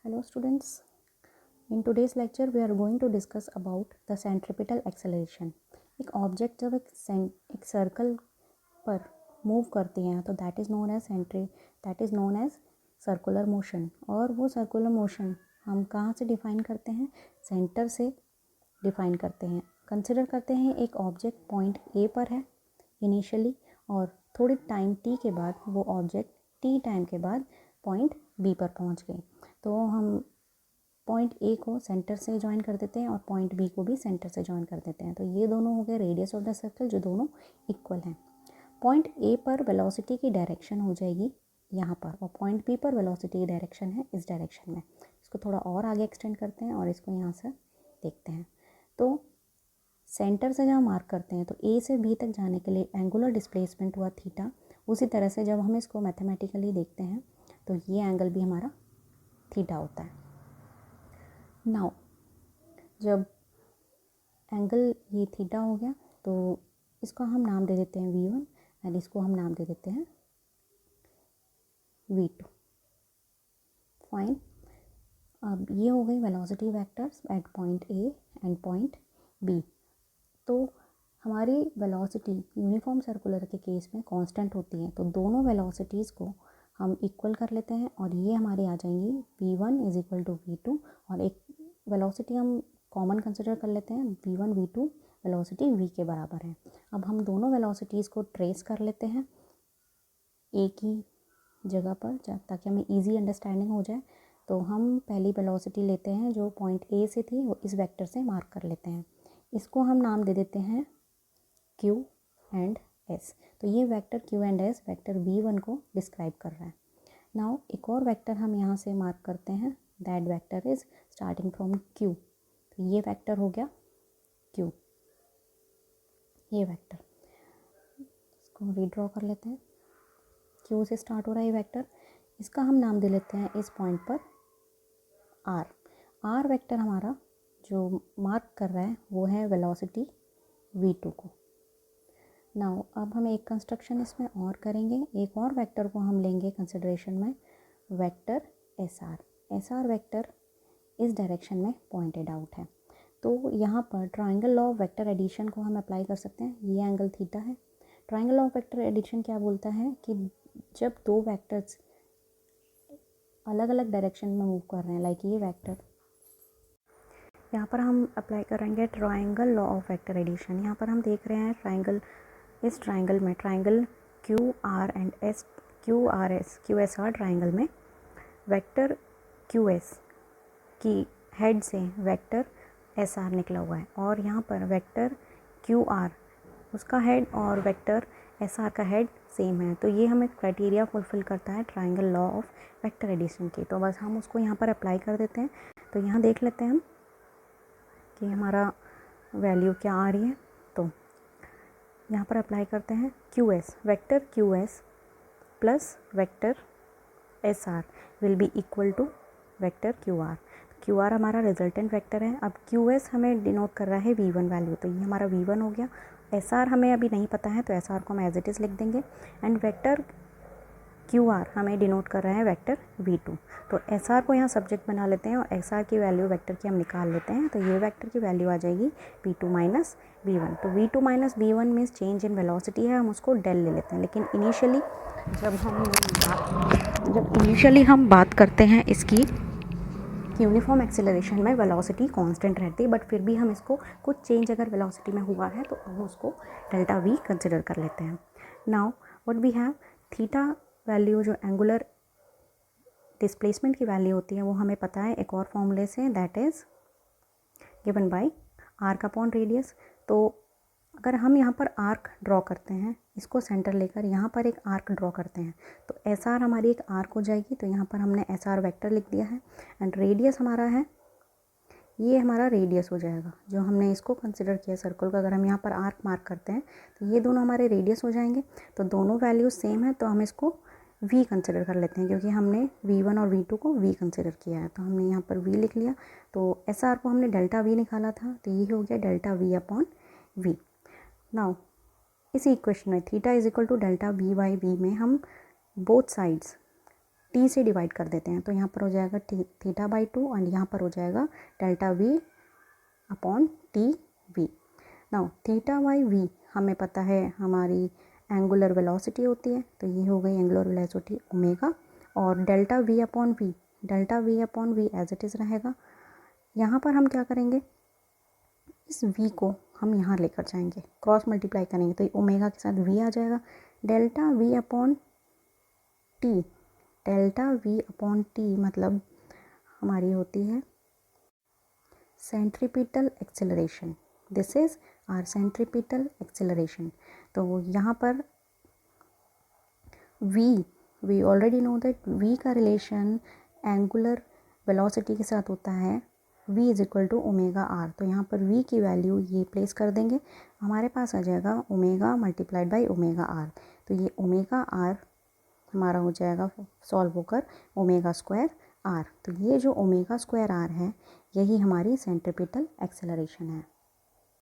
Hello students, in today's lecture we are going to discuss about the centripetal acceleration. एक object जब एक circle पर move करती है तो that is known as circular motion. और वो सर्कुलर मोशन हम कहाँ से डिफाइन करते हैं? सेंटर से डिफाइन करते हैं। कंसिडर करते हैं एक ऑब्जेक्ट पॉइंट ए पर है इनिशियली, और थोड़ी टाइम टी के बाद वो ऑब्जेक्ट टी टाइम के बाद पॉइंट बी पर पहुंच गई। तो हम पॉइंट ए को सेंटर से ज्वाइन कर देते हैं और पॉइंट बी को भी सेंटर से ज्वाइन कर देते हैं। तो ये दोनों हो गए रेडियस ऑफ द सर्कल, जो दोनों इक्वल हैं। पॉइंट ए पर वेलोसिटी की डायरेक्शन हो जाएगी यहाँ पर, और पॉइंट बी पर वेलोसिटी की डायरेक्शन है इस डायरेक्शन में। इसको थोड़ा और आगे एक्सटेंड करते हैं और इसको यहाँ से देखते हैं। तो सेंटर से जब मार्क करते हैं तो ए से बी तक जाने के लिए एंगुलर डिस्प्लेसमेंट हुआ थीटा। उसी तरह से जब हम इसको मैथमेटिकली देखते हैं तो ये एंगल भी हमारा थीटा होता है। नाउ जब एंगल ये थीटा हो गया तो इसको हम नाम दे देते हैं v1 एंड इसको हम नाम दे देते हैं v2। फाइन। अब ये हो गई velocity vectors at point A and point B. तो हमारी वेलोसिटी यूनिफॉर्म सर्कुलर के केस में कांस्टेंट होती है, तो दोनों वेलोसिटीज़ को हम इक्वल कर लेते हैं और ये हमारी आ जाएंगी v1 is equal to v2, और एक वेलोसिटी हम कॉमन कंसिडर कर लेते हैं, v1 v2 वेलोसिटी v के बराबर है। अब हम दोनों वेलोसिटीज़ को ट्रेस कर लेते हैं एक ही जगह पर, ताकि हमें इजी अंडरस्टैंडिंग हो जाए। तो हम पहली वेलोसिटी लेते हैं जो पॉइंट ए से थी, वो इस वेक्टर से मार्क कर लेते हैं। इसको हम नाम दे देते हैं q एंड s। तो ये vector q and s vector v1 को डिस्क्राइब कर रहा है। नाउ एक और वेक्टर हम यहाँ से मार्क करते हैं, that vector is starting from q। तो ये वेक्टर हो गया q, ये वेक्टर इसको रीड्रॉ कर लेते हैं। q से स्टार्ट हो रहा है ये वेक्टर, इसका हम नाम दे लेते हैं इस पॉइंट पर r वेक्टर हमारा जो मार्क कर रहा है वो है वेलोसिटी v2 को। नाउ अब हम एक कंस्ट्रक्शन इसमें और करेंगे, एक और वेक्टर को हम लेंगे कंसिडरेशन में, वेक्टर एस आर वेक्टर इस डायरेक्शन में पॉइंटेड आउट है। तो यहाँ पर triangle law of vector addition को हम अप्लाई कर सकते हैं। ये एंगल थीटा है। Triangle law of vector addition क्या बोलता है कि जब दो वेक्टर्स अलग अलग डायरेक्शन में मूव कर रहे हैं, लाइक ये वेक्टर, यहाँ पर हम अप्लाई करेंगे triangle law of vector addition. यहाँ पर हम देख रहे हैं ट्राइंगल, इस ट्राइंगल में triangle Q R and S, Q R S Q S R triangle में वेक्टर क्यू एस की हेड से वेक्टर एस आर निकला हुआ है, और यहाँ पर वेक्टर क्यू आर उसका हेड और वेक्टर एस आर का हेड सेम है। तो ये हमें क्राइटेरिया फुलफिल करता है triangle law of vector addition की। तो बस हम उसको यहाँ पर अप्लाई कर देते हैं। तो यहाँ देख लेते हैं हम कि हमारा वैल्यू क्या आ रही है। तो यहाँ पर अप्लाई करते हैं Q S, vector Q S plus vector S R will be equal to vector Q R. Q R हमारा रिजल्टेंट वेक्टर है। अब क्यू एस हमें डिनोट कर रहा है v1 वैल्यू, तो ये हमारा v1 हो गया। एस आर हमें अभी नहीं पता है, तो एस आर को हम एज इट इज़ लिख देंगे, एंड वेक्टर क्यू आर हमें डिनोट कर रहा है वेक्टर v2। तो एस आर को यहाँ सब्जेक्ट बना लेते हैं और एस आर की वैल्यू वेक्टर की हम निकाल लेते हैं। तो ये वेक्टर की वैल्यू आ जाएगी v2 माइनस v1। तो v2 minus v1 means change in velocity है, हम उसको डेल ले लेते हैं। लेकिन इनिशियली जब हम बात करते हैं इसकी यूनिफॉर्म एक्सेलरेशन में वेलोसिटी कांस्टेंट रहती है, बट फिर भी हम इसको कुछ चेंज अगर वेलोसिटी में हुआ है तो हम उसको डेल्टा वी कंसिडर कर लेते हैं। Now what we have, theta value जो एंगुलर डिस्प्लेसमेंट की वैल्यू होती है वो हमें पता है एक और फॉर्मूले से, that is given by arc upon radius. तो अगर हम यहाँ पर आर्क ड्रॉ करते हैं, इसको सेंटर लेकर यहाँ पर एक आर्क ड्रॉ करते हैं, तो एस आर हमारी एक आर्क हो जाएगी। तो यहाँ पर हमने एस आर वेक्टर लिख दिया है, एंड रेडियस हमारा है, ये हमारा रेडियस हो जाएगा जो हमने इसको कंसिडर किया सर्कल का। अगर हम यहाँ पर आर्क मार्क करते हैं तो ये दोनों हमारे रेडियस हो जाएंगे। तो दोनों वैल्यूज सेम है, तो हम इसको v कंसिडर कर लेते हैं, क्योंकि हमने v1 और v2 को v कंसिडर किया है। तो हमने यहाँ पर v लिख लिया। तो एस आर को हमने डेल्टा v निकाला था, तो ये हो गया delta v upon v। Now इसी इक्वेशन में theta is equal to delta v by v में हम बोथ साइड्स टी से डिवाइड कर देते हैं, तो यहाँ पर हो जाएगा थीटा बाई 2 एंड यहाँ पर हो जाएगा delta V upon T V. Now theta by V हमें पता है हमारी एंगुलर वेलोसिटी होती है, तो ये हो गई एंगुलर वेलोसिटी ओमेगा, और delta V upon V as it is रहेगा। यहाँ पर हम क्या करेंगे, इस v को हम यहाँ लेकर जाएंगे, क्रॉस मल्टीप्लाई करेंगे तो ये ओमेगा के साथ v आ जाएगा। डेल्टा v अपॉन टी मतलब हमारी होती है centripetal acceleration. This is our centripetal acceleration. तो यहाँ पर we already know that v का रिलेशन एंगुलर वेलोसिटी के साथ होता है v is equal to omega R. तो यहाँ पर v की वैल्यू ये प्लेस कर देंगे, हमारे पास आ जाएगा omega multiplied by omega R. तो ये ओमेगा आर हमारा हो जाएगा सॉल्व होकर ओमेगा स्क्वायर आर। तो ये जो ओमेगा स्क्वायर आर है यही हमारी सेंट्रीपिटल एक्सेलरेशन है।